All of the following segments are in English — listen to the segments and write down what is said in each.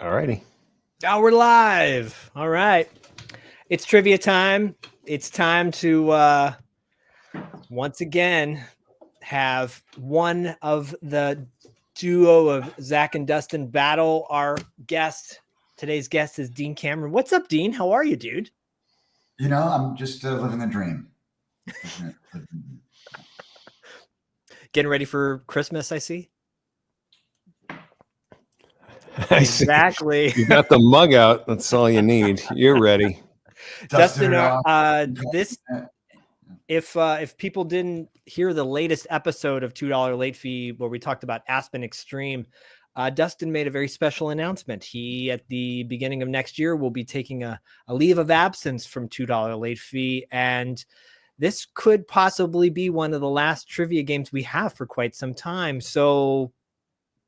All righty. Now we're live. All right. It's trivia time. It's time to once again have one of the duo of Zach and Dustin battle our guest. Today's guest is Dean Cameron. What's up, Dean? How are you, dude? You know, I'm just living the dream. Getting ready for Christmas, I see. Exactly. You got the mug out. That's all you need. You're ready. Dustin, if people didn't hear the latest episode of $2 Late Fee where we talked about Aspen Extreme, Dustin made a very special announcement. He, at the beginning of next year, will be taking a leave of absence from $2 Late Fee, and this could possibly be one of the last trivia games we have for quite some time. So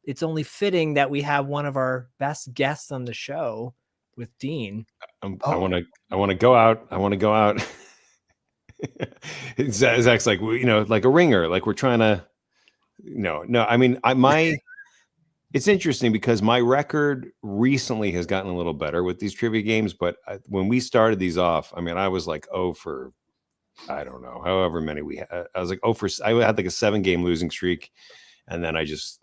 it's only fitting that we have one of our best guests on the show with Dean. I want to go out. I want to go out. Zach's like, like a ringer. Like we're trying to, no. I mean, it's interesting because my record recently has gotten a little better with these trivia games. But when we started these off, I mean, I was like, for, I don't know, however many we had. I was like, I had like a 7-game losing streak. And then I just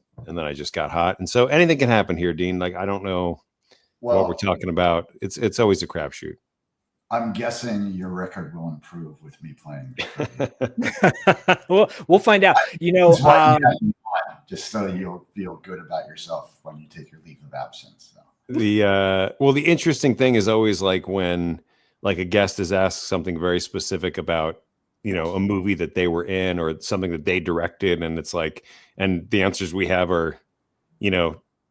got hot. And so anything can happen here, Dean. Like, I don't know what we're talking about. It's always a crapshoot. I'm guessing your record will improve with me playing. We'll find out. Just so you'll feel good about yourself when you take your leave of absence. So. The interesting thing is always like when like a guest is asked something very specific about, a movie that they were in or something that they directed. And it's like, and the answers we have are,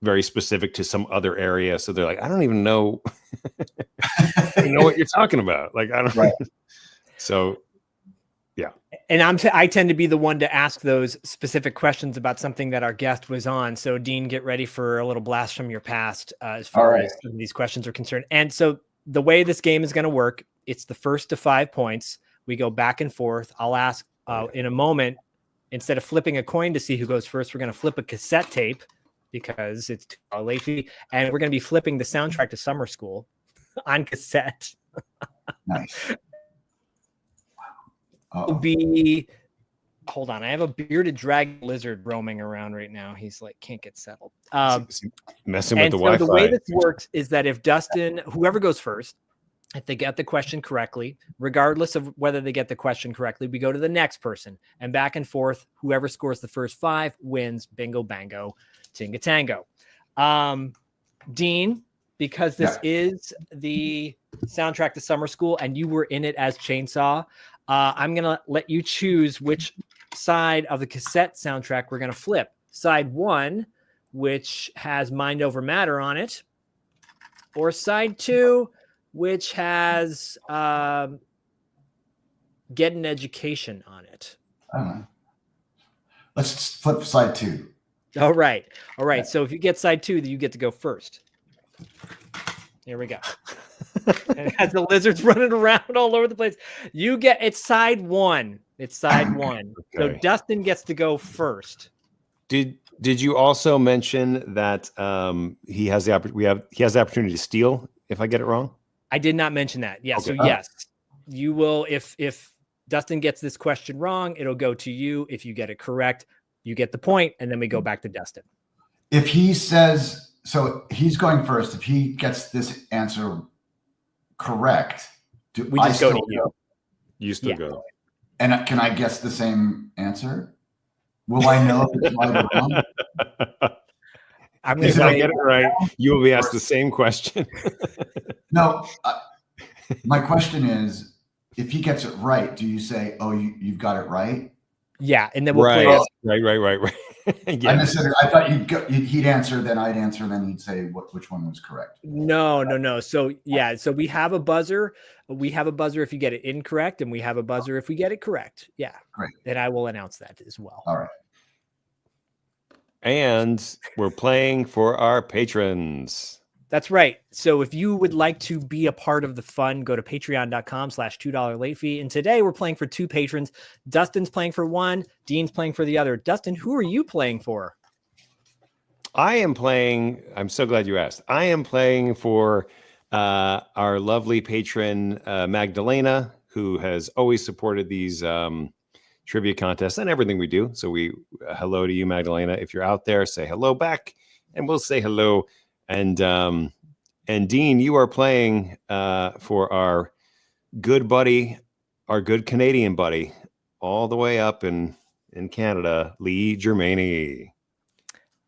very specific to some other area. So they're like, I don't even know, what you're talking about. Like, I don't know. So, yeah. And I tend to be the one to ask those specific questions about something that our guest was on. So Dean, get ready for a little blast from your past as far as these questions are concerned. And so the way this game is going to work, it's the first to 5 points. We go back and forth. I'll ask in a moment, instead of flipping a coin to see who goes first, we're going to flip a cassette tape because it's $2 late fee. And we're going to be flipping the soundtrack to Summer School on cassette. Nice. Hold on. I have a bearded dragon lizard roaming around right now. He's like, can't get settled. Messing with the Wi-Fi. The way this works is that if whoever goes first, if they get the question correctly, regardless of whether they get the question correctly, we go to the next person and back and forth. Whoever scores the first 5 wins. Bingo, bango, tinga tango. Dean, because this is the soundtrack to Summer School and you were in it as Chainsaw, I'm going to let you choose which side of the cassette soundtrack we're going to flip. Side 1, which has Mind Over Matter on it, or side 2, which has Get an Education on it. Let's flip side 2. All right. Yeah. So if you get side 2, you get to go first. Here we go. And it has the lizards running around all over the place. It's side 1. It's side 1. Okay. So Dustin gets to go first. Did you also mention that he has the opportunity to steal if I get it wrong? I did not mention that. Yeah. Okay. So yes, you will. If Dustin gets this question wrong, it'll go to you. If you get it correct, you get the point, and then we go back to Dustin. If he says so, he's going first. If he gets this answer correct, we just go to you. You still go. And can I guess the same answer? Will I know if it's right or wrong? If I get it right, you will be asked the same question. No, my question is, if he gets it right, do you say, "Oh, you've got it right"? Yeah, and then we'll play it. Right. Yeah. I thought he'd answer, then I'd answer, then he'd say which one was correct. No. So we have a buzzer. We have a buzzer if you get it incorrect, and we have a buzzer if we get it correct. Yeah, great. And I will announce that as well. All right. And we're playing for our patrons. That's right. So if you would like to be a part of the fun, go to patreon.com/$2 late fee. And today we're playing for 2 patrons. Dustin's playing for 1. Dean's playing for the other. Dustin, who are you playing for? I am playing. I'm so glad you asked. I am playing for our lovely patron Magdalena, who has always supported these trivia contests and everything we do. So we hello to you, Magdalena. If you're out there, say hello back, and we'll say hello. And Dean, you are playing for our good buddy, our good Canadian buddy, all the way up in Canada, Lee Germani.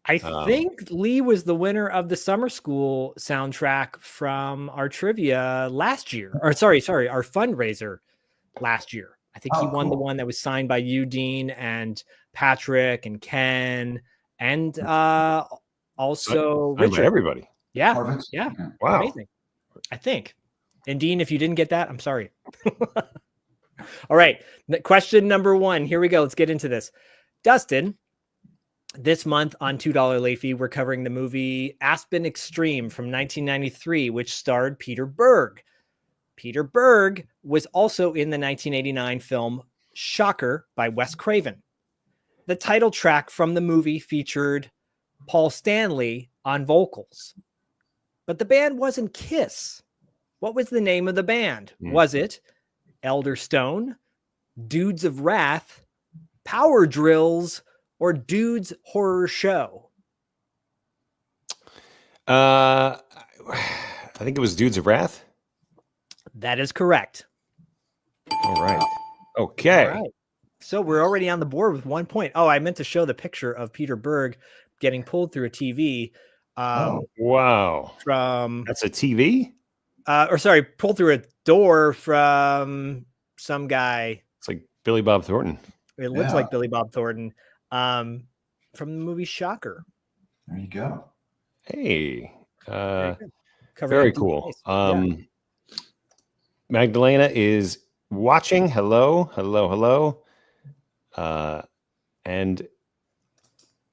I think Lee was the winner of the summer school soundtrack from our trivia last year. Or sorry, our fundraiser last year. I think he won the one that was signed by you, Dean, and Patrick and Ken, and also Richard. Everybody. Yeah. Perfect. Yeah. Wow. Amazing. I think. And Dean, if you didn't get that, I'm sorry. All right. Question number 1. Here we go. Let's get into this. Dustin, this month on $2 Late Fee, we're covering the movie Aspen Extreme from 1993, which starred Peter Berg. Peter Berg was also in the 1989 film Shocker by Wes Craven. The title track from the movie featured Paul Stanley on vocals. But the band wasn't Kiss. What was the name of the band? Was it Elder Stone, Dudes of Wrath, Power Drills, or Dudes Horror Show? I think it was Dudes of Wrath. That is correct. All right. Okay. All right. So we're already on the board with 1 point. Oh, I meant to show the picture of Peter Berg getting pulled through a TV. Wow. That's a TV? Pulled through a door from some guy. It's like Billy Bob Thornton. It looks like Billy Bob Thornton from the movie Shocker. There you go. Hey. Very cool. Magdalena is watching. Hello. And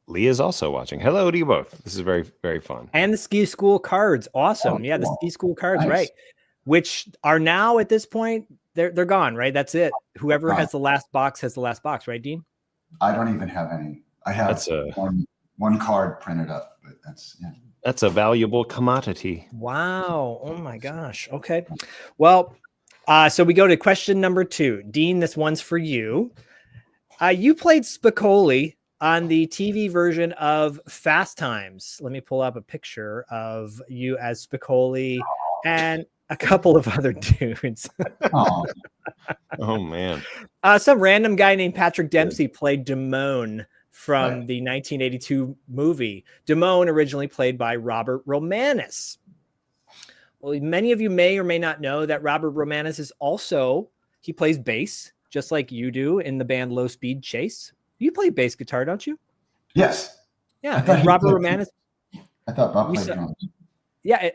Lee is also watching. Hello to you both. This is very, very fun. And the ski school cards. Awesome. The ski school cards, nice. Right. Which are now at this point, they're gone, right? That's it. Whoever has the last box has the last box, right, Dean? I don't even have any. I have one card printed up, but that's a valuable commodity. Wow. Oh my gosh. Okay. Well, so we go to question number 2. Dean, this one's for you. You played Spicoli on the TV version of Fast Times. Let me pull up a picture of you as Spicoli and a couple of other dudes. Oh man. Some random guy named Patrick Dempsey played Damone from the 1982 movie. Damone originally played by Robert Romanus. Well, many of you may or may not know that Robert Romanus is also, he plays bass, just like you do in the band Low Speed Chase. You play bass guitar, don't you? Yes. Yeah. And Robert Romanus. I thought Bob played drums. Yeah.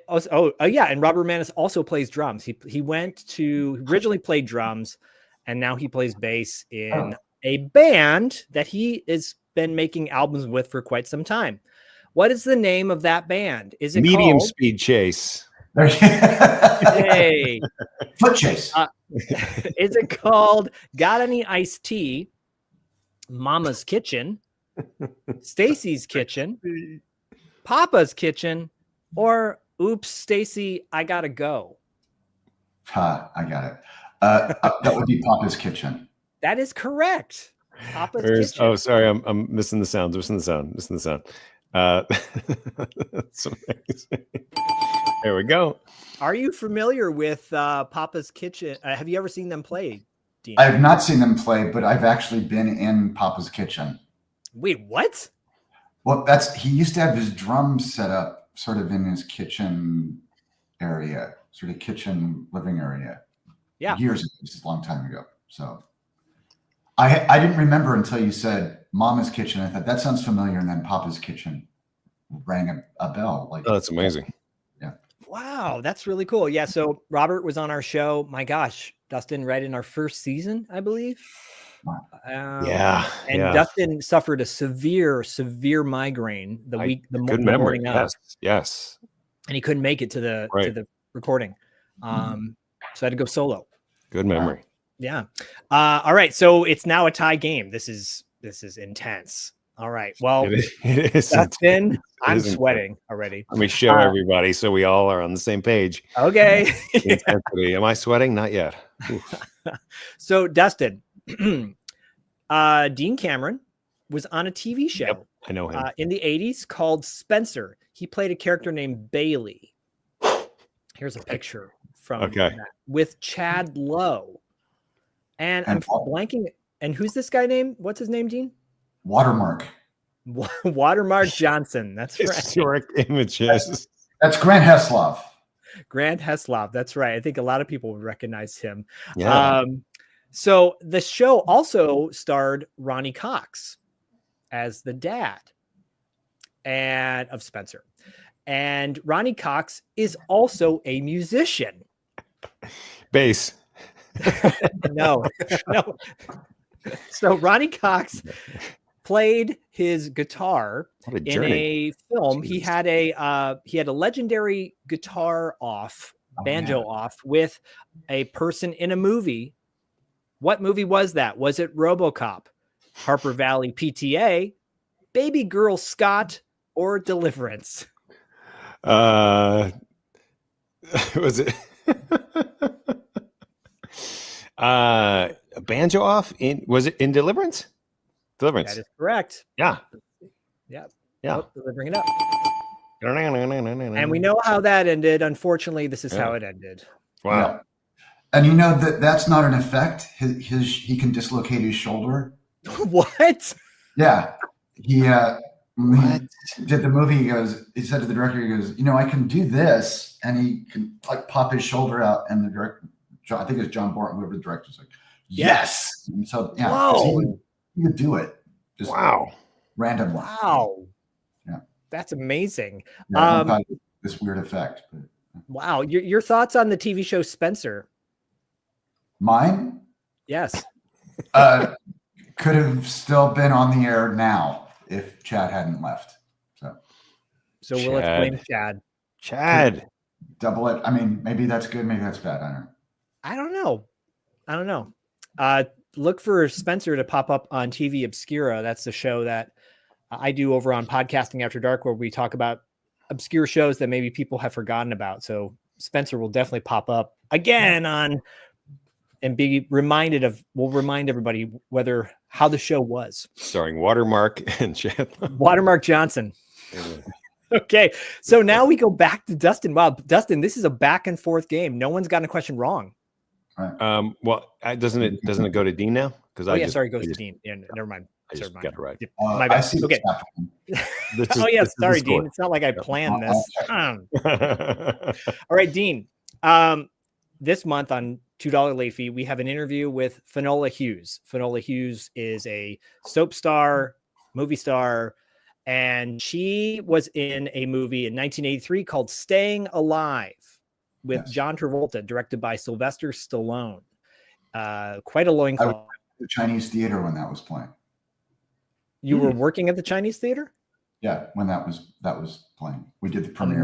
Yeah. And Robert Romanus also plays drums. He originally played drums, and now he plays bass in a band that he has been making albums with for quite some time. What is the name of that band? Is it Medium Speed Chase? Hey. Foot Chase. Is it called Got Any Iced Tea, Mama's Kitchen, Stacy's Kitchen, Papa's Kitchen, or Oops, Stacy, I Gotta Go? I got it. That would be Papa's Kitchen. That is correct. Papa's Kitchen. Oh, sorry, I'm missing the sound. Missing the sound. That's amazing. There we go. Are you familiar with Papa's Kitchen? Have you ever seen them play, Dean? I have not seen them play, but I've actually been in Papa's Kitchen. Wait, what? Well, he used to have his drums set up sort of in his kitchen area, sort of kitchen living area. Yeah. Years ago. This is a long time ago. So I didn't remember until you said Mama's Kitchen. I thought that sounds familiar. And then Papa's Kitchen rang a bell. Oh, that's amazing. Yeah. Wow. That's really cool. Yeah. So Robert was on our show. My gosh, Dustin, right in our first season, I believe. Yeah. Dustin suffered a severe migraine the morning of. Yes. And he couldn't make it to the recording. So I had to go solo. Good memory. Yeah. All right. So it's now a tie game. This is intense. All right. Well, It is. Dustin, I'm isn't. sweating already. Let me show everybody so we all are on the same page. Okay. Intensity. Am I sweating? Not yet. So, Dustin, Dean Cameron was on a TV show. Yep, I know him. In the 80s called Spencer. He played a character named Bailey. Here's a picture from that with Chad Lowe. And I'm blanking. And who's this guy named? What's his name, Dean? Watermark. Watermark Johnson. That's right. Historic Images. That's Grant Heslov. Grant Heslov. That's right. I think a lot of people would recognize him. Yeah. So the show also starred Ronnie Cox as the dad of Spencer. And Ronnie Cox is also a musician. Bass. No. So Ronnie Cox played his guitar in a film. Jeez. He had a legendary guitar banjo off with a person in a movie. What movie was that? Was it RoboCop, Harper Valley PTA, Baby Girl Scott, or Deliverance? Was it a banjo off was it in Deliverance? Deliverance. That is correct. Yeah. Yeah. Oh, delivering it up. And we know how that ended. Unfortunately, this is how it ended. Wow. Yeah. And you know that's not an effect. He can dislocate his shoulder. What? Yeah. He did the movie. He said to the director, he goes, I can do this. And he can like pop his shoulder out. And the director, I think it's John Borton, whoever the director's like, yes. And so, yeah, he would do it. Just randomly. Wow. Yeah. That's amazing. Yeah, this weird effect. But, wow. Your thoughts on the TV show Spencer? Mine? Yes. Could have still been on the air now if Chad hadn't left. So we'll blame Chad. Chad. Double it. I mean, maybe that's good. Maybe that's bad. I don't know. Look for Spencer to pop up on TV Obscura. That's the show that I do over on Podcasting After Dark, where we talk about obscure shows that maybe people have forgotten about. So Spencer will definitely pop up again and be reminded of. We'll remind everybody how the show was. Starring Watermark and Chad. Watermark Johnson. Okay, so now we go back to Dustin. Wow, Dustin, this is a back and forth game. No one's gotten a question wrong. Right. Well, doesn't it go to Dean now? Because sorry, it goes to Dean. Yeah, never mind. I just got it right. My bad. Okay. Sorry, Dean. It's not like I planned this. All right, Dean. This month on $2 Late Fee, we have an interview with Finola Hughes. Finola Hughes is a soap star, movie star, and she was in a movie in 1983 called Staying Alive with John Travolta, directed by Sylvester Stallone. Quite a loincloth. I was at the Chinese theater when that was playing. You were working at the Chinese theater? Yeah, when that was playing. We did the premiere.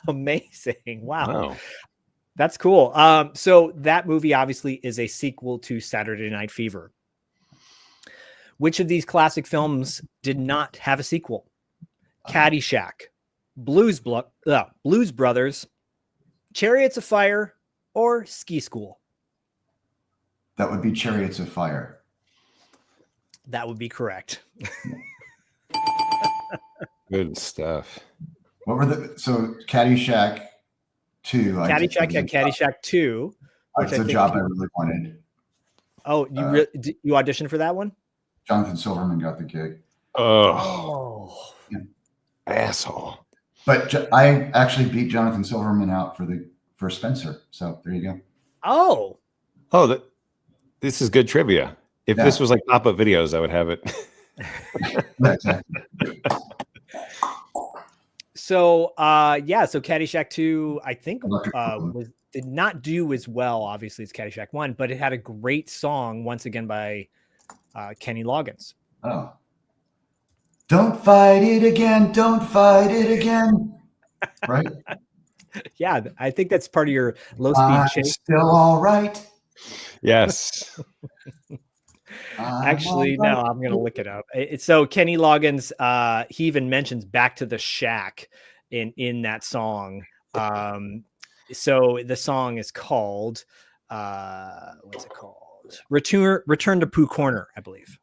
Amazing. Wow. That's cool. So that movie obviously is a sequel to Saturday Night Fever. Which of these classic films did not have a sequel? Caddyshack, Blues Brothers, Chariots of Fire, or Ski School? That would be Chariots of Fire. That would be correct. Good stuff. What were Caddyshack 2. Caddyshack 2. That's a job I really wanted. Oh, you auditioned for that one? Jonathan Silverman got the gig. Oh. Yeah. Asshole. But I actually beat Jonathan Silverman out for Spencer. So there you go. This is good trivia. If this was like pop-up videos, I would have it. Yeah, exactly. So Caddyshack 2, I think did not do as well, obviously, as Caddyshack 1, but it had a great song once again by Kenny Loggins. Oh. Don't fight it again. Don't fight it again. Right? Yeah, I think that's part of your low speed chase. Still all right. Yes. Actually, no, I'm going to look it up. So Kenny Loggins, he even mentions Back to the Shack in that song. So the song is called, what's it called? Return to Pooh Corner, I believe.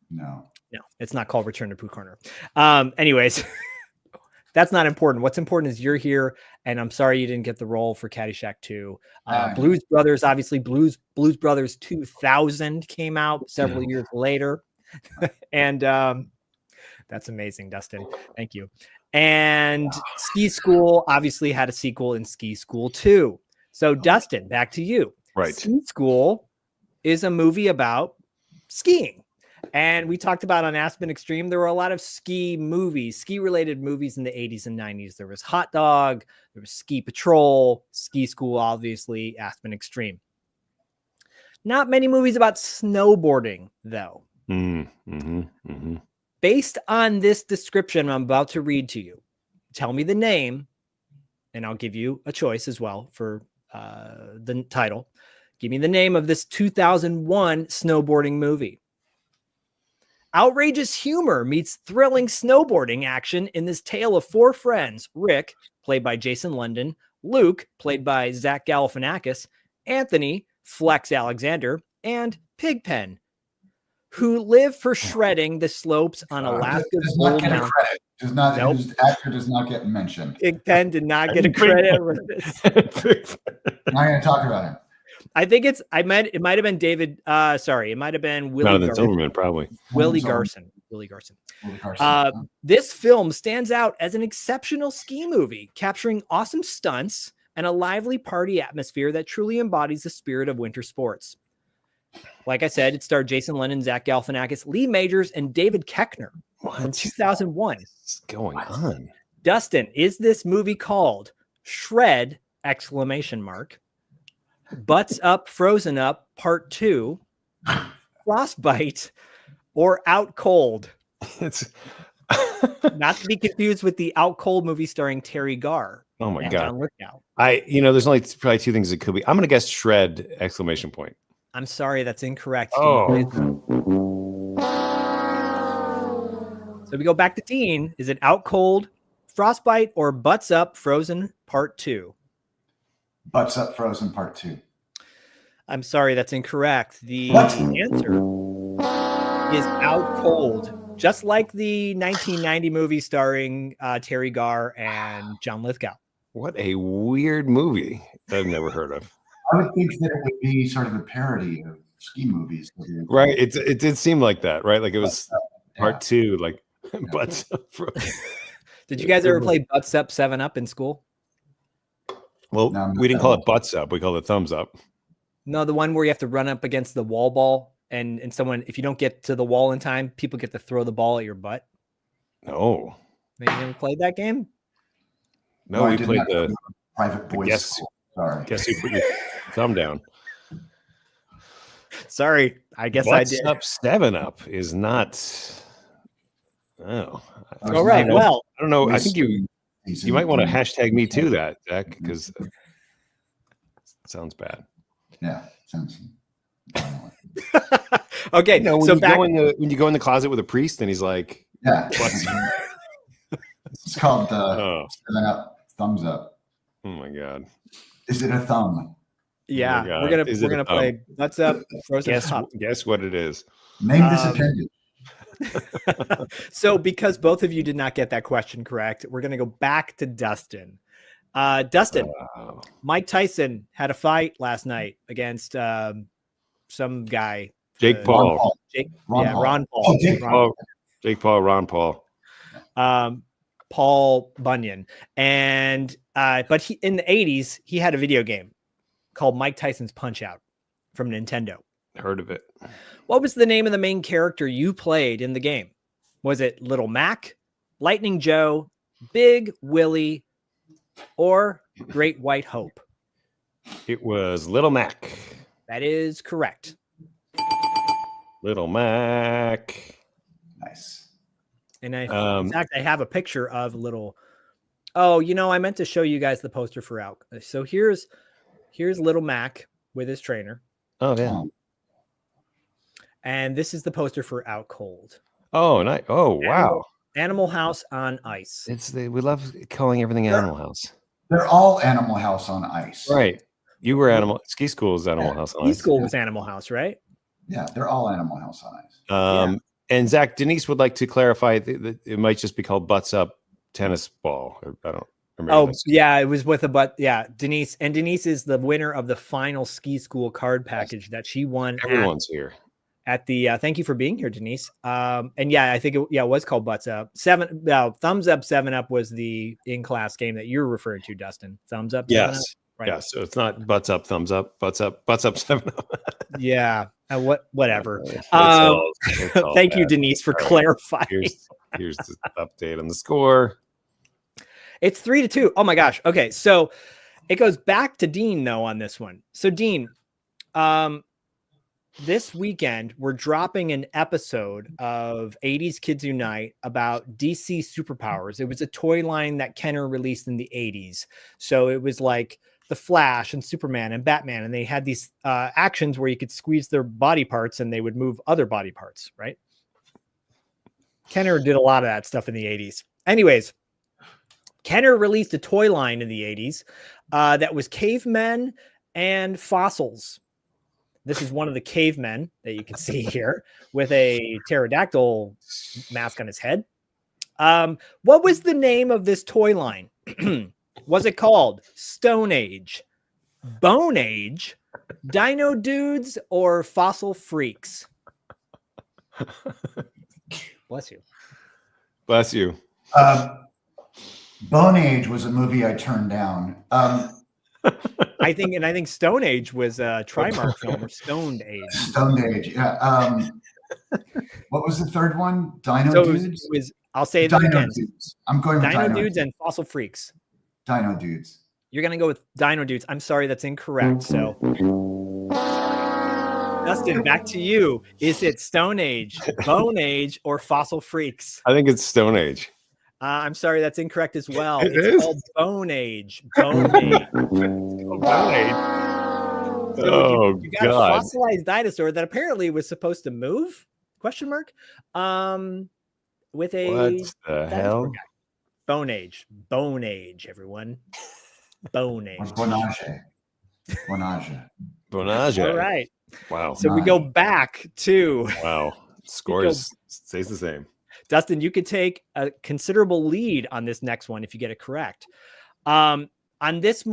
No, it's not called Return to Pooh Corner. Anyways, that's not important. What's important is you're here, and I'm sorry you didn't get the role for Caddyshack 2. Blues Brothers, obviously, Blues Brothers 2000 came out several years later. And that's amazing, Dustin. Thank you. And Ski School obviously had a sequel in Ski School 2. So, Dustin, back to you. Right. Ski School is a movie about skiing. And we talked about on Aspen Extreme, there were a lot of ski-related movies in the 80s and 90s. There was Hot Dog, there was Ski Patrol, Ski School, obviously, Aspen Extreme. Not many movies about snowboarding, though. Based on this description I'm about to read to you, tell me the name, and I'll give you a choice as well for the title. Give me the name of this 2001 snowboarding movie. Outrageous humor meets thrilling snowboarding action in this tale of four friends: Rick, played by Jason London; Luke, played by Zach Galifianakis; Anthony, Flex Alexander; and Pigpen, who live for shredding the slopes on Alaska's Bull Mountain. Whose actor does not get mentioned. Pigpen did not get a credit for this. I'm not going to talk about him. I think it might have been David. It might have been Willie Garson. Silverman, probably. Willie Garson. This film stands out as an exceptional ski movie, capturing awesome stunts and a lively party atmosphere that truly embodies the spirit of winter sports. Like I said, it starred Jason London, Zach Galifianakis, Lee Majors, and David Koechner from 2001. What's going on? Dustin, is this movie called Shred! Butts Up, Frozen Up, Part 2, Frostbite, or Out Cold? It's not to be confused with the Out Cold movie starring Terry Garr. Oh my God. John Lithgow. There's only probably two things it could be. I'm going to guess Shred! I'm sorry, that's incorrect. Oh. So we go back to Dean. Is it Out Cold, Frostbite, or Butts Up, Frozen, Part 2? Butts Up, Frozen, Part 2. I'm sorry, that's incorrect. The answer is Out Cold, just like the 1990 movie starring Terry Garr and John Lithgow. What a weird movie I've never heard of. I would think that it would be sort of a parody of ski movies. Right. It did seem like that, right? Like it was Part 2, like Butts Up. Did you guys ever play Butts Up 7-Up in school? Well, we didn't call it Butts Up. We called it Thumbs Up. No, the one where you have to run up against the wall ball and someone, if you don't get to the wall in time, people get to throw the ball at your butt. No. You never played that game? No, we played the private boys school. Sorry. Guess who put your thumb down? Sorry, I guess Butts I did. Up 7-Up is not. Oh. All right. Well, I don't know. I think you might want to hashtag me too that, Zach, because it sounds bad. Yeah. Sounds. Okay. No, when you go in the closet with a priest and he's like, yeah. It's called 7-Up, Thumbs Up. Oh my God. Is it a thumb? Yeah, Oh we're gonna play Butts Up, Frozen Up. Guess what it is. Name this appendage. So because both of you did not get that question correct, we're going to go back to Dustin. Dustin, Mike Tyson had a fight last night against some guy. Jake Paul. Ron Paul. Oh, Jake Paul. Jake Paul, Ron Paul. Paul Bunyan. And but he, in the 80s, he had a video game called Mike Tyson's Punch-Out from Nintendo. Heard of it. What was the name of the main character you played in the game? Was it Little Mac, Lightning Joe, Big Willie, or Great White Hope? It was Little Mac. That is correct. Little Mac. Nice. And in fact, I have a picture of Little. Oh, I meant to show you guys the poster for Out. So here's Little Mac with his trainer. Oh yeah. And this is the poster for Out Cold. Oh, nice. Oh, wow. Animal House on Ice. We love calling everything Animal House. They're all Animal House on Ice. Right. You were Ski School's Animal House on Ice. Ski School was Animal House, right? Yeah, they're all Animal House on Ice. And Zach, Denise would like to clarify that it might just be called Butts Up Tennis Ball. I don't remember. Oh, yeah, it was with a butt. Yeah, Denise. And Denise is the winner of the final Ski School card package that she won. Everyone's here. At the thank you for being here, Denise. And yeah, I think it was called Butts Up. Thumbs Up 7-Up was the in-class game that you're referring to, Dustin. Thumbs Up. Yes. Right. Yeah. So it's not Butts Up, Thumbs Up, Butts Up 7-Up. Yeah. Whatever. It's all thank you, Denise, for clarifying. Here's the update on the score. It's 3-2. Oh my gosh. Okay, so it goes back to Dean though on this one. So Dean, this weekend we're dropping an episode of 80s Kids Unite about DC superpowers. It was a toy line that Kenner released in the 80s. So it was like the Flash and Superman and Batman, and they had these actions where you could squeeze their body parts and they would move other body parts, right? Kenner did a lot of that stuff in the 80s. Anyways, Kenner released a toy line in the 80s that was cavemen and fossils. This is one of the cavemen that you can see here with a pterodactyl mask on his head. What was the name of this toy line? Was it called Stone Age, Bone Age, Dino Dudes, or Fossil Freaks? Bless you. Bless you. Bone Age was a movie I turned down. I think Stone Age was a Trimark film, or Stoned Age. Stoned Age, yeah. What was the third one? Dino Dudes? I'll say it Dino again. Dudes. I'm going with Dino Dudes and Fossil Freaks. Dino Dudes. You're going to go with Dino Dudes. I'm sorry, that's incorrect. So, Dustin, back to you. Is it Stone Age, Bone Age, or Fossil Freaks? I think it's Stone Age. I'm sorry, that's incorrect as well. It's called Bone Age. Bone Age. Bone Age. So you got a fossilized dinosaur that apparently was supposed to move? Question mark. With a what the hell? Guy. Bone Age. Bone Age, everyone. Bone Age. Bonage. Bonage. All right. Wow. So we go back to Score stays the same. Dustin, you could take a considerable lead on this next one if you get it correct. On this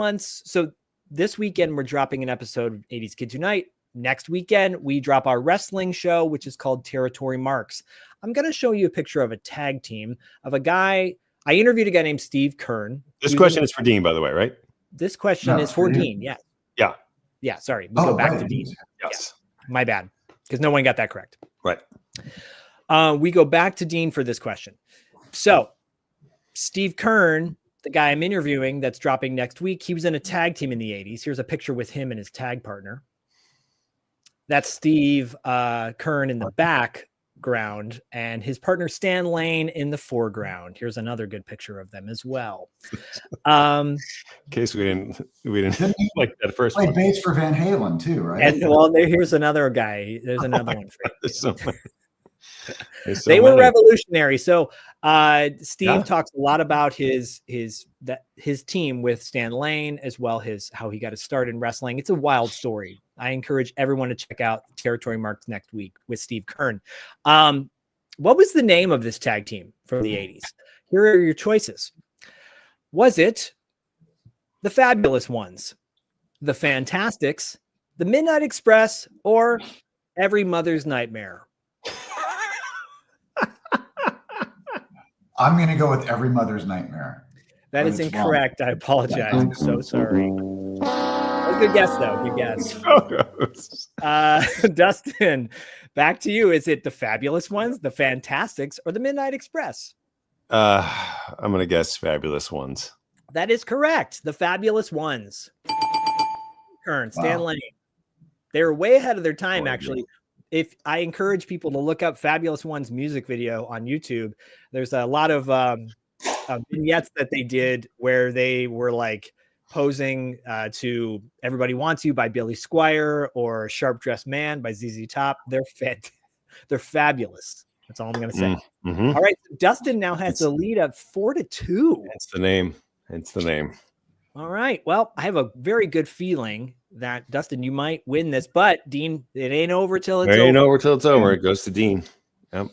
weekend, we're dropping an episode of 80s Kids Unite. Next weekend, we drop our wrestling show, which is called Territory Marks. I'm going to show you a picture of a tag team of a guy. I interviewed a guy named Steve Kern. This question is for Dean, by the way, right? This question is for Dean. Yeah. Yeah. Yeah. Sorry. We go back to Dean. Yes. Yeah, my bad. Because no one got that correct. Right. We go back to Dean for this question. So Steve Kern, the guy I'm interviewing that's dropping next week, he was in a tag team in the 80s. Here's a picture with him and his tag partner. That's Steve Kern in the background and his partner Stan Lane in the foreground. Here's another good picture of them as well. In case we didn't like that first one. Played bass for Van Halen too, right? And here's another guy. There's another one for you. They were revolutionary. So Steve talks a lot about his team with Stan Lane, as well as how he got his start in wrestling. It's a wild story. I encourage everyone to check out Territory Marks next week with Steve Kern. What was the name of this tag team from the 80s? Here are your choices. Was it the Fabulous Ones, the Fantastics, the Midnight Express, or Every Mother's Nightmare? I'm going to go with Every Mother's Nightmare. That is incorrect. I apologize. I'm so sorry. A good guess, though. Good guess. Dustin, back to you. Is it the Fabulous Ones, the Fantastics, or the Midnight Express? I'm going to guess Fabulous Ones. That is correct. The Fabulous Ones. Stan Lane. They were way ahead of their time, actually. If I encourage people to look up Fabulous One's music video on YouTube, there's a lot of vignettes that they did where they were like posing to Everybody Wants You by Billy Squier or Sharp Dressed Man by ZZ Top. They're fit. They're fabulous. That's all I'm going to say. Mm-hmm. All right. Dustin now has the lead of 4-2. It's the name. It's the name. All right. Well, I have a very good feeling that, Dustin, you might win this, but Dean, it ain't over till it's over. It ain't over till it's over. It goes to Dean. Yep.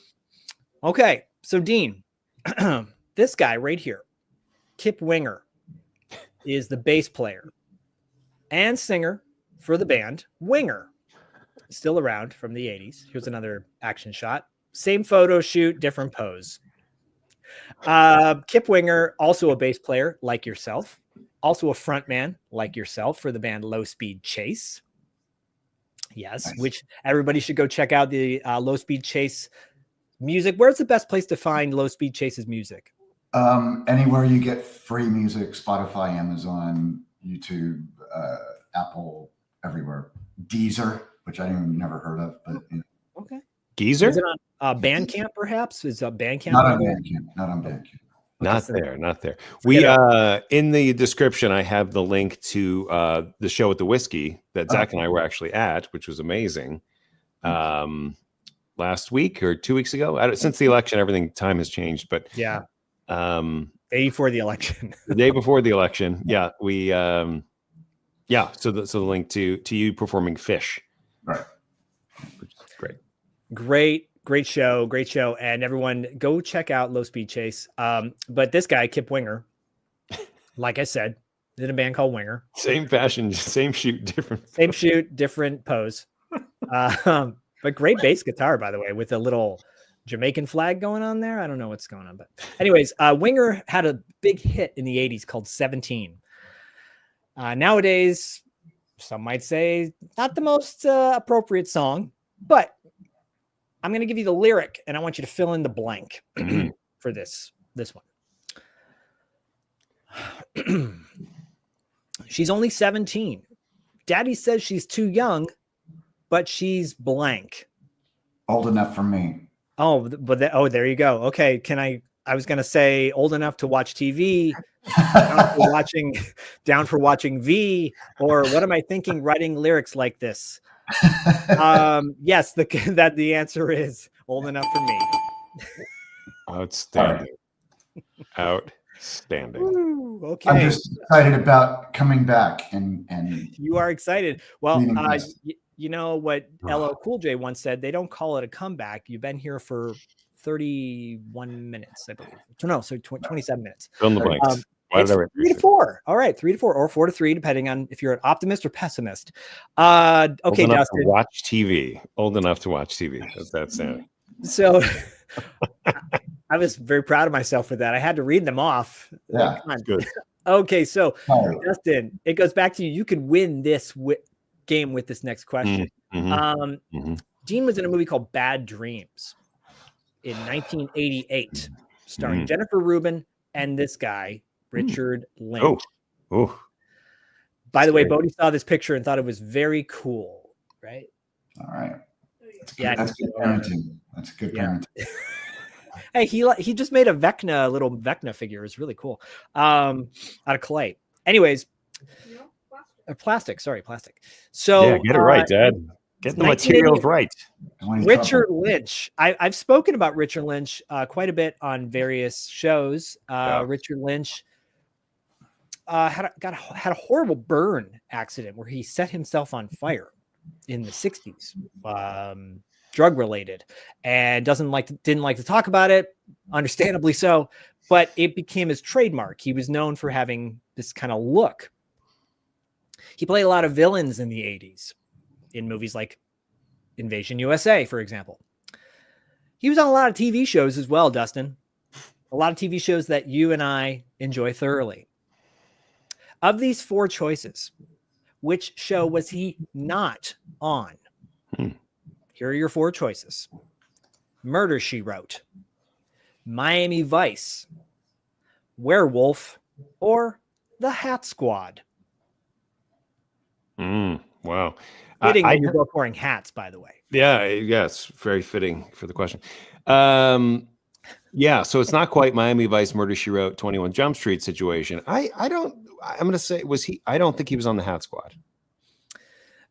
Okay. So, Dean, this guy right here, Kip Winger, is the bass player and singer for the band Winger. Still around from the 80s. Here's another action shot. Same photo shoot, different pose. Kip Winger, also a bass player like yourself. Also a frontman like yourself for the band Low Speed Chase. Yes, nice. Which everybody should go check out the Low Speed Chase music. Where's the best place to find Low Speed Chase's music? Anywhere you get free music, Spotify, Amazon, YouTube, Apple, everywhere. Deezer, which I never heard of, but okay. Geezer? Is it on Bandcamp, perhaps? Is Bandcamp? Not on Bandcamp. Not on Bandcamp. Not there. We in the description, I have the link to the show at the Whiskey that Zach and I were actually at, which was amazing. Last week or 2 weeks ago, since the election, time has changed. But yeah, day before the election, the day before the election, we So the link to you performing Fish, right? Which is great. Great show. And everyone go check out Low Speed Chase. But this guy, Kip Winger, like I said, is in a band called Winger. Same fashion, same shoot, different pose. But great bass guitar, by the way, with a little Jamaican flag going on there. I don't know what's going on. But anyways, Winger had a big hit in the 80s called 17. Nowadays, some might say not the most appropriate song, but I'm going to give you the lyric, and I want you to fill in the blank for this one. She's only 17. Daddy says she's too young, but she's blank. Old enough for me. Oh, but there you go. Okay, I was going to say old enough to watch TV, down for watching V, or what am I thinking? Writing lyrics like this. Yes, the answer is old enough for me. Outstanding. Ooh, okay. I'm just excited about coming back and you are excited. Well, you know what LL Cool J once said, they don't call it a comeback. You've been here for 31 minutes, I believe. No, so 27 minutes. Fill in the blanks. It's 3-4. All right, 3-4 or 4-3, depending on if you're an optimist or pessimist. Okay, Dustin. Watch TV. Old enough to watch TV. That's it. So I was very proud of myself for that. I had to read them off. Yeah, good. Okay, so Dustin, it goes back to you. You could win this game with this next question. Dean was in a movie called Bad Dreams in 1988, starring Jennifer Rubin and this guy, Richard Lynch. Oh. By the way, Bodie saw this picture and thought it was very cool, right? All right. That's good parenting. That's good parenting. Hey, he just made a little Vecna figure. It's really cool. Out of clay. Anyways, plastic. So get it right, Dad. Get the materials right. Richard Lynch. I've spoken about Richard Lynch quite a bit on various shows. Richard Lynch had a horrible burn accident where he set himself on fire in the 60s, drug related, and didn't like to talk about it, understandably so, but it became his trademark. He was known for having this kind of look. He played a lot of villains in the 80s in movies like Invasion USA, for example. He was on a lot of TV shows as well, Dustin. A lot of TV shows that you and I enjoy thoroughly. Of these four choices, which show was he not on? Here are your four choices. Murder, She Wrote, Miami Vice, Werewolf, or The Hat Squad. Wow. Fitting when you're both wearing hats, by the way. Yeah, it's very fitting for the question. So it's not quite Miami Vice, Murder, She Wrote, 21 Jump Street situation. I I'm going to say, was he? I don't think he was on the Hat Squad.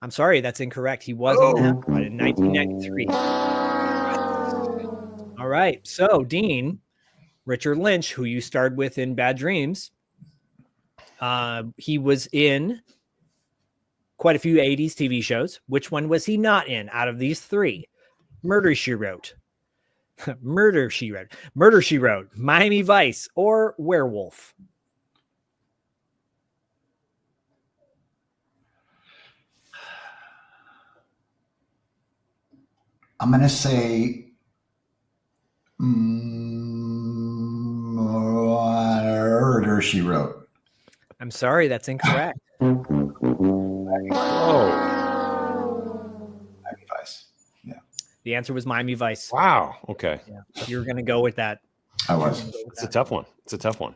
I'm sorry, that's incorrect. He was on the Hat Squad in 1993. All right. So, Dean, Richard Lynch, who you starred with in Bad Dreams, he was in quite a few 80s TV shows. Which one was he not in out of these three? Murder, She Wrote, Murder, She Wrote, Miami Vice, or Werewolf? I'm going to say Murder, She Wrote. I'm sorry, that's incorrect. Miami Vice. Yeah. The answer was Miami Vice. Wow. Okay. Yeah. You're going to go with that. I was. It's a tough one. It's a tough one.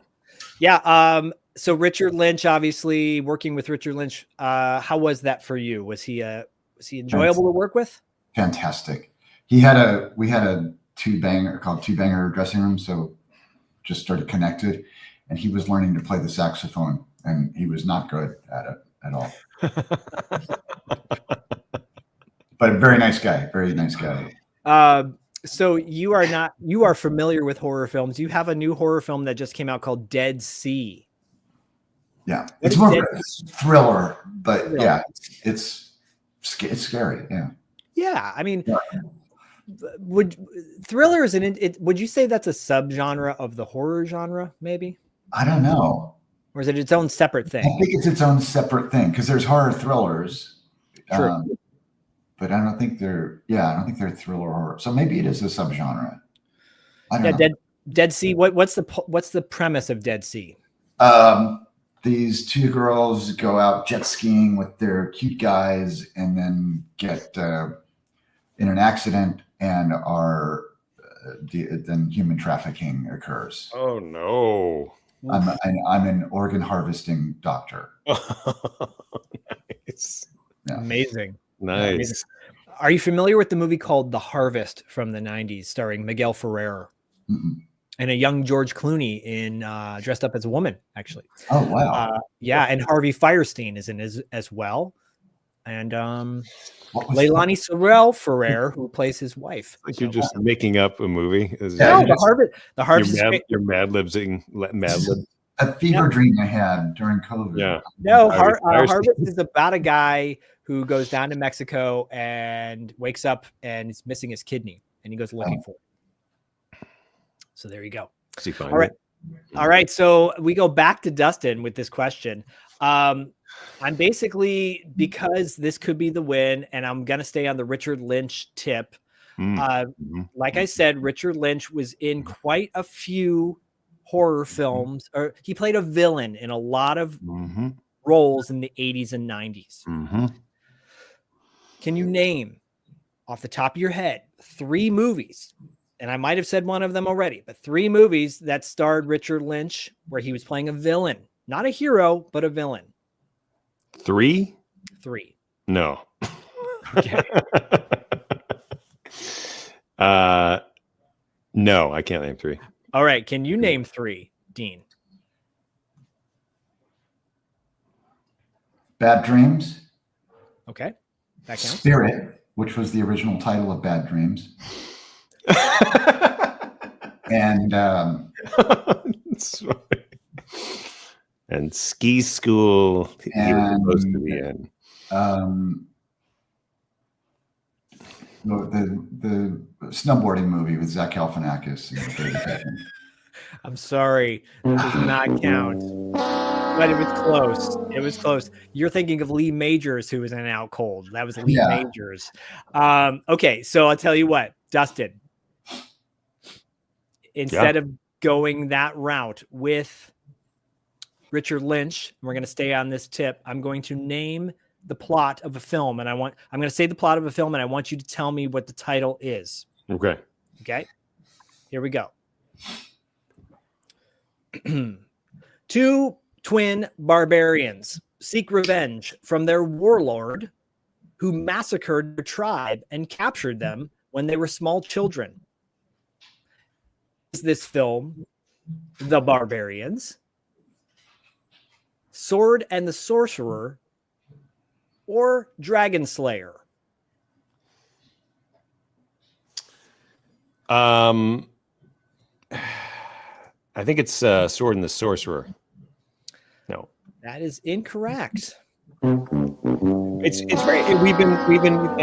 Yeah. So Richard Lynch, obviously working with Richard Lynch, how was that for you? Was he enjoyable to work with? Fantastic. We had a called two banger dressing room. So just started connected, and he was learning to play the saxophone, and he was not good at it at all. But a very nice guy. Very nice guy. So you are familiar with horror films. You have a new horror film that just came out called Dead Sea. Yeah, it's more of a thriller, but yeah, it's scary. Yeah. Yeah, I mean, would thriller is would you say that's a subgenre of the horror genre? Maybe. I don't know. Or is it its own separate thing? I think it's its own separate thing because there's horror thrillers. True. But I don't think they're thriller horror. So maybe it is a subgenre. I don't know. Dead Sea. What's the premise of Dead Sea? These two girls go out jet skiing with their cute guys, and then get in an accident, and then human trafficking occurs. Oh no! I'm an organ harvesting doctor. Nice. Yeah. Amazing. Nice. Are you familiar with the movie called The Harvest from the 90s, starring Miguel Ferrer and a young George Clooney in dressed up as a woman, actually? Oh, wow. Yeah, and Harvey Firestein is in as well. And Leilani Sorrell Ferrer, who plays his wife. Like you're just making up a movie. No, The Harvest. You're Mad Libsing Mad Lib. A fever dream I had during COVID. Yeah. No, Harvest is about a guy who goes down to Mexico and wakes up and is missing his kidney, and he goes looking for it. So there you go. All right. All right. So we go back to Dustin with this question. I'm basically, because this could be the win, and I'm going to stay on the Richard Lynch tip. Like I said, Richard Lynch was in quite a few horror films, or he played a villain in a lot of roles in the 80s and 90s. Can you name off the top of your head 3 movies? And I might have said one of them already, but 3 movies that starred Richard Lynch where he was playing a villain, not a hero, but a villain. 3? 3. No. Okay. No, I can't name 3. All right. Can you name 3, Dean? Bad Dreams. Okay. That counts. Spirit, which was the original title of Bad Dreams. And Sorry. And Ski School. He was supposed to be in. The snowboarding movie with Zach Galifianakis. I'm sorry. That does not count. But it was close. It was close. You're thinking of Lee Majors, who was in Out Cold. That was Lee Majors. Okay, so I'll tell you what, Dustin. Instead of going that route with Richard Lynch, we're going to stay on this tip. I'm going to name the plot of a film, and I'm going to say the plot of a film, and I want you to tell me what the title is. Okay. Okay. Here we go. 2 twin barbarians seek revenge from their warlord who massacred their tribe and captured them when they were small children. Is this film The Barbarians, Sword and the Sorcerer, or Dragon Slayer? I think it's Sword and the Sorcerer. No, that is incorrect. It's very.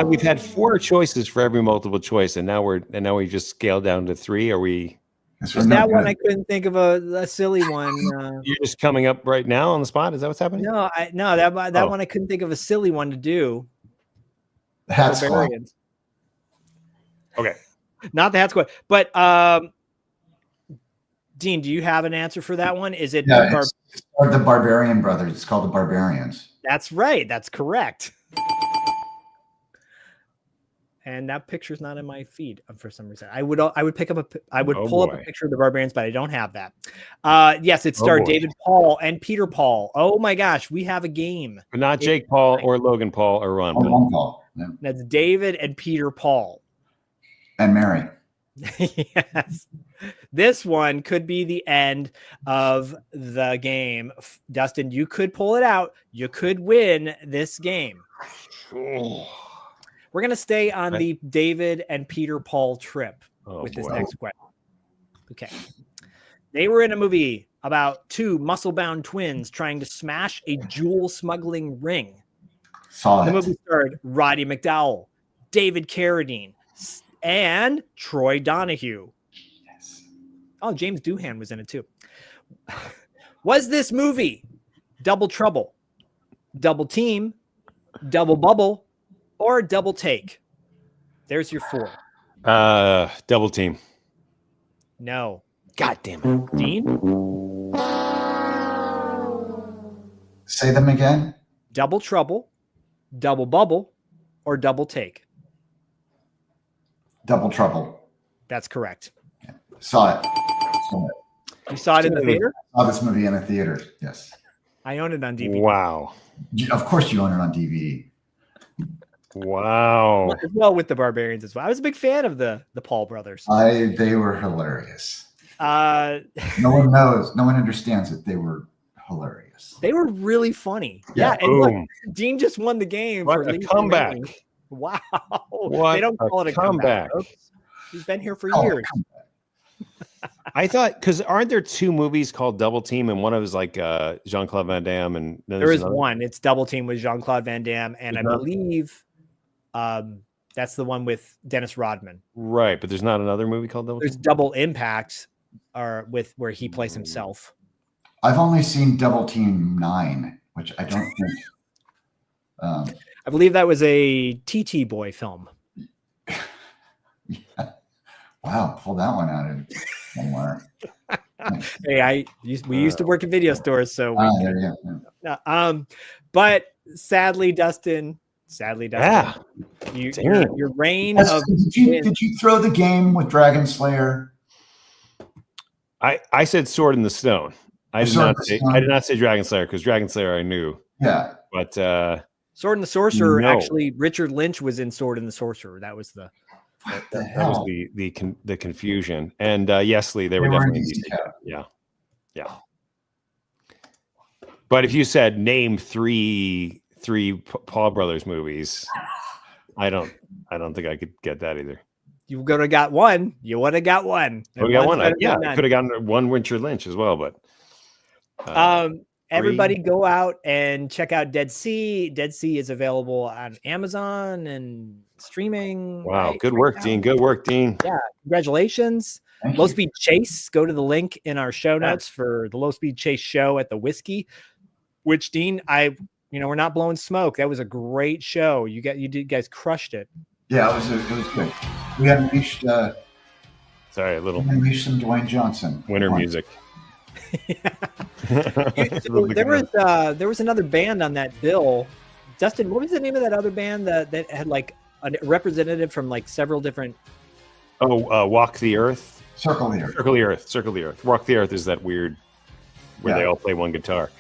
We've had 4 choices for every multiple choice, and now we just scaled down to 3. Are we? Is that one? I couldn't think of a silly one. You're just coming up right now on the spot. Is that what's happening? No, that one I couldn't think of a silly one to do. The Hat Squad. Okay, not the Hat Squad, but Dean, do you have an answer for that one? Is it it's the Barbarian Brothers? It's called the Barbarians. That's right. That's correct. And that picture's not in my feed for some reason. I would pull up a picture of the Barbarians, but I don't have that. Yes, it starred David Paul and Peter Paul. Oh my gosh, we have a game. But not Jake Paul or Logan Paul or Ron Paul. Yeah. That's David and Peter Paul. And Mary. Yes. This one could be the end of the game. Dustin, you could pull it out. You could win this game. We're going to stay on the David and Peter Paul trip with this next question. Okay. They were in a movie about 2 muscle-bound twins trying to smash a jewel smuggling ring. The movie starred Roddy McDowall, David Carradine, and Troy Donahue. Yes. Oh, James Doohan was in it too. Was this movie Double Trouble, Double Team, Double Bubble, or Double Take? There's your 4. Double Team. No. God damn it. Dean? Say them again. Double Trouble, Double Bubble, or Double Take? Double Trouble. That's correct. Yeah. Saw it. You saw it in the theater? I saw this movie in a theater. Yes. I own it on DVD. Wow. Of course you own it on DVD. Wow. As well with the Barbarians as well. I was a big fan of the Paul brothers. They were hilarious. No one understands that they were hilarious. They were really funny. Yeah. And look, Dean just won the game. What a comeback. Wow. What they don't call it a comeback. He's been here for years. I thought, because aren't there 2 movies called Double Team, and one of was like Jean-Claude Van Damme, and there is one. It's Double Team with Jean-Claude Van Damme, and I believe that's the one with Dennis Rodman. Right, but there's not another movie called Double Team? There's Double Impact, where he plays himself. I've only seen Double Team 9, which I don't think. I believe that was a TT Boy film. Yeah. Wow, pull that one out of somewhere. Hey, we used to work in video stores, so there you go. But sadly, Dustin, yeah. your reign of did you throw the game with Dragon Slayer? I said Sword in the Stone. I did not say Dragon Slayer, because Dragon Slayer I knew. Yeah. But Sword and the Sorcerer, actually, Richard Lynch was in Sword and the Sorcerer. That was that was the confusion. And yes, Lee, they were definitely yeah. But if you said name three Paul Brothers movies, I don't think I could get that either. You would have got one. You would have got one. We got one. I could have gotten one Richard Lynch as well, but everybody go out and check out Dead Sea. Dead Sea is available on Amazon and streaming. Wow, right? good work, Dean. Good work, Dean. Yeah, congratulations. Low Speed Chase. Go to the link in our show notes for the Low Speed Chase show at the Whiskey. Which, Dean, we're not blowing smoke. That was a great show. You guys crushed it. Yeah, it was good. We haven't reached. Sorry, a little. We haven't reached some Dwayne Johnson winter music. There was another band on that bill. Dustin, what was the name of that other band that had like a representative from like several different? Walk the Earth. Circle the Earth. Circle the Earth. Walk the Earth is that weird where they all play one guitar.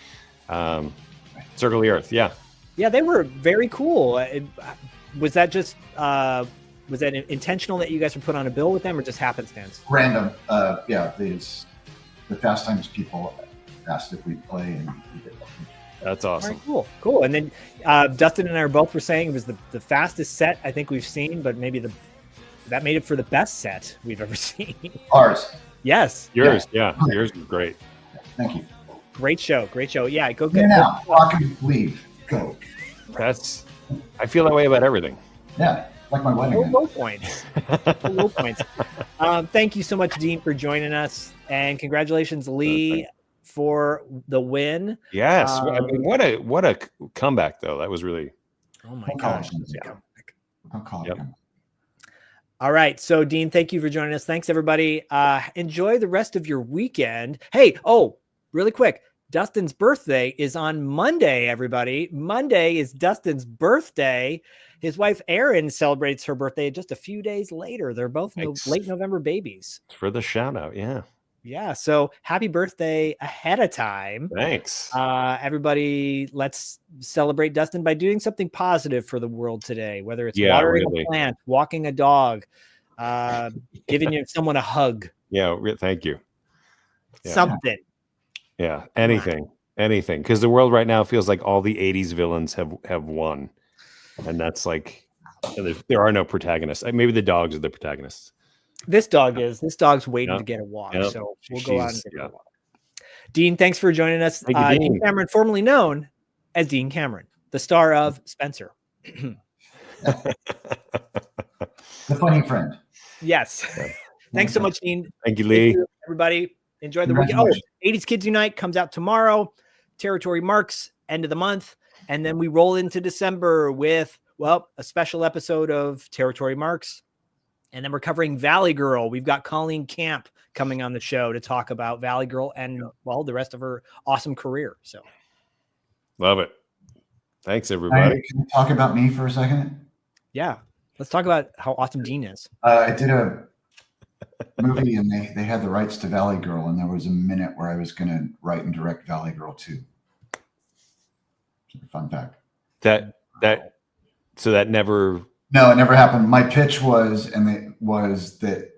Circle the Earth. Yeah. Yeah, they were very cool. Was that just was that intentional that you guys were put on a bill with them, or just happenstance? Random. The Fast Times people asked if we'd play, and we did. That's All awesome. right, cool. And then Dustin and I both were saying it was the fastest set I think we've seen, but maybe that made it for the best set we've ever seen. Ours. Yes. Yours, yeah. Yours is great. Thank you. Great show. Yeah, go Here get now. Walk and leave. Go. I feel that way about everything. Yeah, like my wedding. low points. Low points. Thank you so much, Dean, for joining us, and congratulations, Lee, for the win. Yes. I mean, what a comeback though. That was really. Oh my gosh. I'll call Yep. it. All right. So, Dean, thank you for joining us. Thanks, everybody. Enjoy the rest of your weekend. Hey, really quick. Dustin's birthday is on Monday, everybody. Monday is Dustin's birthday. His wife, Erin, celebrates her birthday just a few days later. They're both late November babies. For the shout out. Yeah. Yeah. So happy birthday ahead of time. Thanks. Everybody, let's celebrate Dustin by doing something positive for the world today, whether it's watering a plant, walking a dog, giving someone a hug. Yeah. Thank you. Yeah. Something. Yeah. Anything. Because the world right now feels like all the 80s villains have won. And that's like, there are no protagonists. Maybe the dogs are the protagonists. This dog's waiting to get a walk. Yep. So we'll go out and get a walk. Dean, thanks for joining us. Thank you, Dean Cameron, formerly known as Dean Cameron, the star of Spencer. The funny friend. Yes. Thanks so much, Dean. Thank you, Lee. Thank you, everybody. Enjoy the weekend. 80s Kids Unite comes out tomorrow. Territory Marks, end of the month. And then we roll into December with, a special episode of Territory Marks. And then we're covering Valley Girl. We've got Colleen Camp coming on the show to talk about Valley Girl and, the rest of her awesome career. So, love it. Thanks, everybody. Can you talk about me for a second? Yeah. Let's talk about how awesome Dean is. I did a movie, and they had the rights to Valley Girl, and there was a minute where I was going to write and direct Valley Girl 2. Fun fact. So that never. No, it never happened. My pitch was that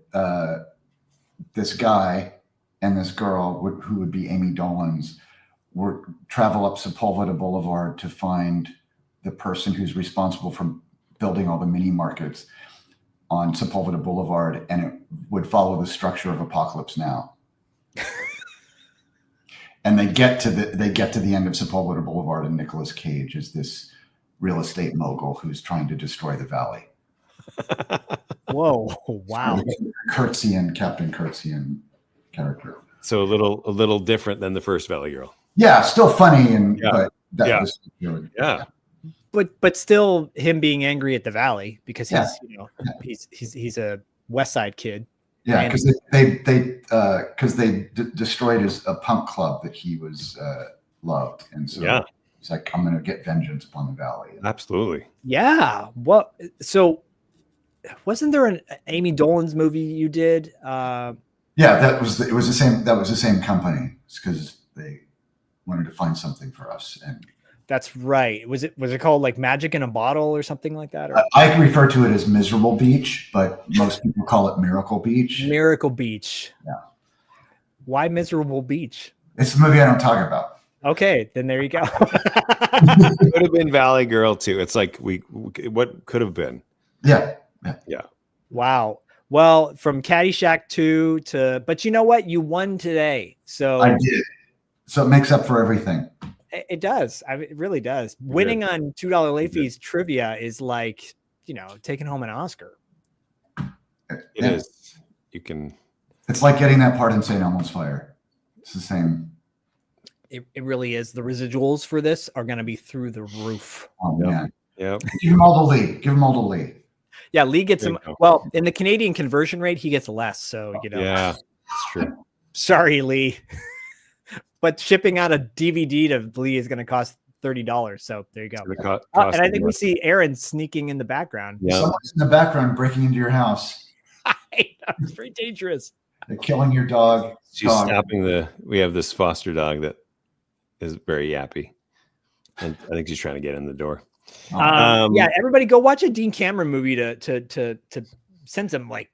this guy and this girl, who would be Amy Dolan's, would travel up Sepulveda Boulevard to find the person who's responsible for building all the mini markets on Sepulveda Boulevard, and it would follow the structure of Apocalypse Now. And they get to the end of Sepulveda Boulevard, and Nicolas Cage is this real estate mogul who's trying to destroy the valley. Whoa! Wow. Captain Curtsian character. So a little different than the first Valley Girl. Yeah, still funny, but was really, But still, him being angry at the valley because he's a West Side kid. Yeah, because they destroyed a punk club that he was loved, and so it's like, I'm going to get vengeance upon the valley. Absolutely. Yeah. So wasn't there an Amy Dolan's movie you did? Yeah, it was the same. That was the same company. It's because they wanted to find something for us, and that's right. Was it called like Magic in a Bottle or something like that? Or? I refer to it as Miserable Beach, but most people call it Miracle Beach. Miracle Beach. Yeah. Why Miserable Beach? It's a movie I don't talk about. Okay, then there you go. It could have been Valley Girl too. It's like what could have been. Yeah. Wow. Well, from Caddyshack 2 but you know what? You won today. So I did. So it makes up for everything. It does. It really does. Winning on $2 late fees trivia is like, taking home an Oscar. It is. You can. It's like getting that part in St. Elmo's Fire. It's the same. It really is. The residuals for this are going to be through the roof. Oh, man. Yeah. Give them all to Lee. Yeah, Lee gets him. Well, in the Canadian conversion rate, he gets less. So, Yeah, that's true. Sorry, Lee. But shipping out a DVD to Lee is going to cost $30. So there you go. And I think we see Aaron sneaking in the background. Yeah. Someone's in the background breaking into your house. It's very dangerous. They're killing your dog. She's stopping we have this foster dog that is very yappy. And I think she's trying to get in the door. Yeah, everybody go watch a Dean Cameron movie to send some like.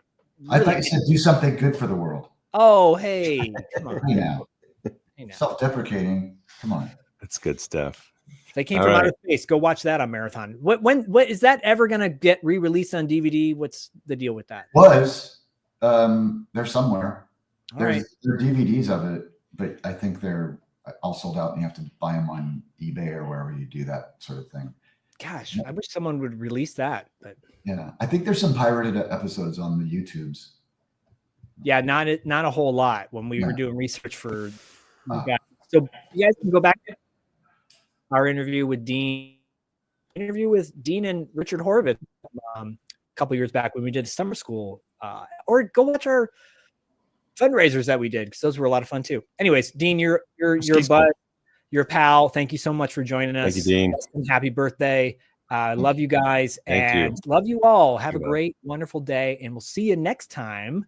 I thought you said do something good for the world. Oh, hey, come on. Yeah. Self-deprecating. Come on. That's good stuff. They came from outer space. Go watch that on Marathon. What is that ever going to get re-released on DVD? What's the deal with that? They're somewhere. There are DVDs of it, but I think they're all sold out and you have to buy them on eBay or wherever you do that sort of thing. Gosh, I wish someone would release that. But yeah, I think there's some pirated episodes on the YouTubes. Yeah, not a whole lot when we were doing research for so you guys can go back to our interview with Dean and Richard Horvitz a couple years back when we did summer school, or go watch our fundraisers that we did because those were a lot of fun too. Anyways, Dean, you're a bud, you're a pal. Thank you so much for joining us. Thank you, Dean. Happy birthday. Love you guys. Thank you. Love you all. Have a great, wonderful day. And we'll see you next time